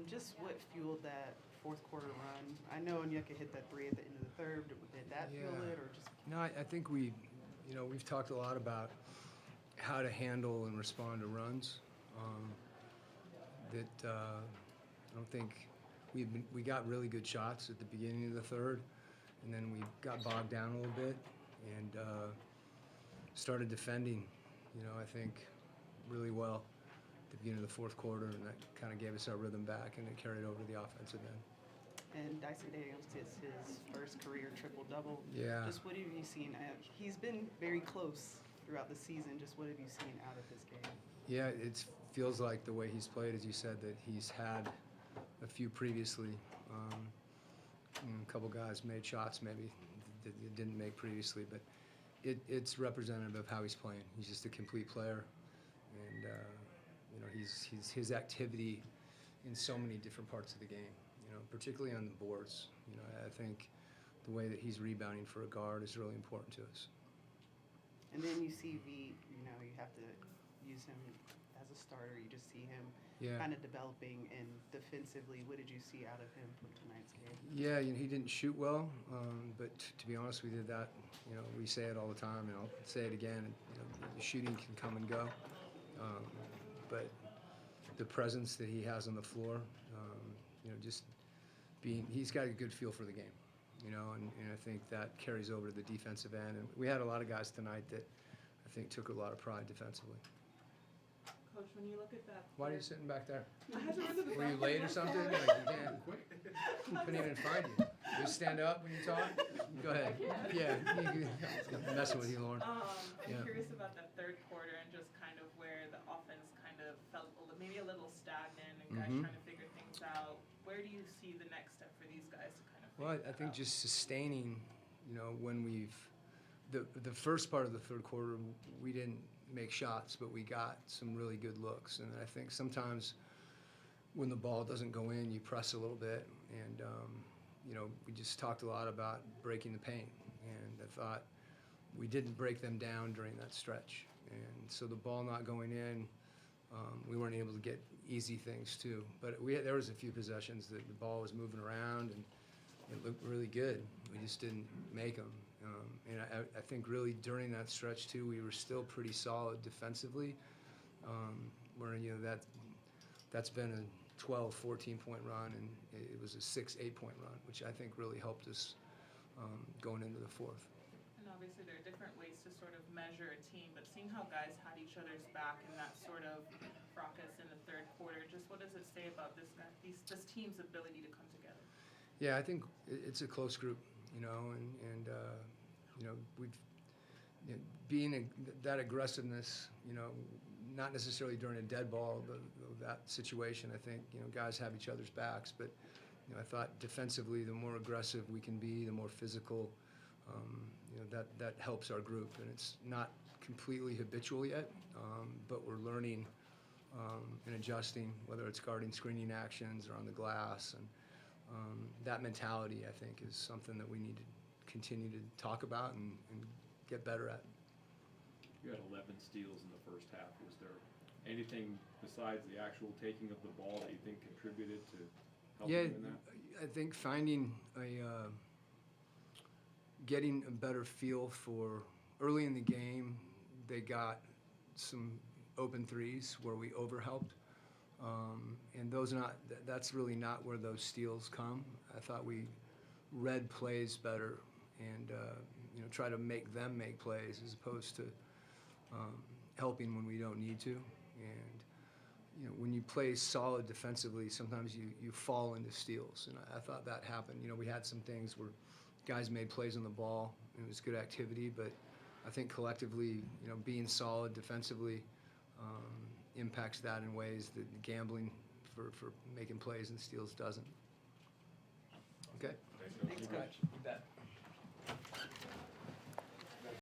Just what fueled that fourth quarter run? I know Onyeka hit that three at the end of the third. Did that fuel Yeah. it, or just? No, I think we've talked a lot about how to handle and respond to runs. I don't think we got really good shots at the beginning of the third, and then we got bogged down a little bit and started defending. I think really well at the beginning of the fourth quarter, and that kind of gave us our rhythm back, and it carried over to the offensive end. And Dyson Daniels hits his first career triple-double. Yeah. Just what have you seen? He's been very close throughout the season. Just what have you seen out of his game? Yeah, it feels like the way he's played, as you said, that he's had a few previously. A couple guys made shots maybe that it didn't make previously, but it's representative of how he's playing. He's just a complete player, and his activity in so many different parts of the game. Particularly on the boards. I think the way that he's rebounding for a guard is really important to us. And then you see V. You have to use him as a starter. You just see him kind of developing, and defensively, what did you see out of him from tonight's game? Yeah, he didn't shoot well, but to be honest, we did that. We say it all the time, and I'll say it again. The shooting can come and go, but the presence that he has on the floor, just he's got a good feel for the game, and I think that carries over to the defensive end. And we had a lot of guys tonight that I think took a lot of pride defensively. Coach, when you look at that. Why are you sitting back there? I had to run to the Were you bathroom. late or something? Like couldn't even find you. You stand up when you talk? Go ahead. Yeah, messing with you, Lauren. I'm curious about that third quarter and just kind of where the offense kind of felt maybe a little stagnant and guys trying to figure things out. Where do you see the next step for these guys to kind of figure Well, I think out? just sustaining, when the first part of the third quarter, we didn't make shots, but we got some really good looks. And I think sometimes when the ball doesn't go in, you press a little bit. And, we just talked a lot about breaking the paint. And I thought we didn't break them down during that stretch. And so the ball not going in, we weren't able to get easy things too. But there was a few possessions that the ball was moving around and it looked really good. We just didn't make them. And I think really during that stretch too, we were still pretty solid defensively. Where that's been a 12, 14-point run, and it was a 6, 8-point run, which I think really helped us going into the fourth. And obviously there are different ways to sort of measure a team, but seeing how guys had each other's back in that sort of fracas in the third quarter, just what does it say about this team's ability to come together? Yeah, I think it's a close group, and we've being that aggressiveness, not necessarily during a dead ball, that situation. I think guys have each other's backs, but I thought defensively, the more aggressive we can be, the more physical. That helps our group, and it's not completely habitual yet, but we're learning and adjusting, whether it's guarding screening actions or on the glass, and that mentality, I think, is something that we need to continue to talk about and get better at. You had 11 steals in the first half. Was there anything besides the actual taking of the ball that you think contributed to helping you in that? I think finding getting a better feel for early in the game, they got some open threes where we overhelped. And that's really not where those steals come. I thought we read plays better and try to make them make plays as opposed to helping when we don't need to. And when you play solid defensively, sometimes you fall into steals, and I thought that happened. We had some things where guys made plays on the ball, and it was good activity, but I think collectively, being solid defensively impacts that in ways that gambling for making plays and steals doesn't. Okay? Thanks, Coach. You bet.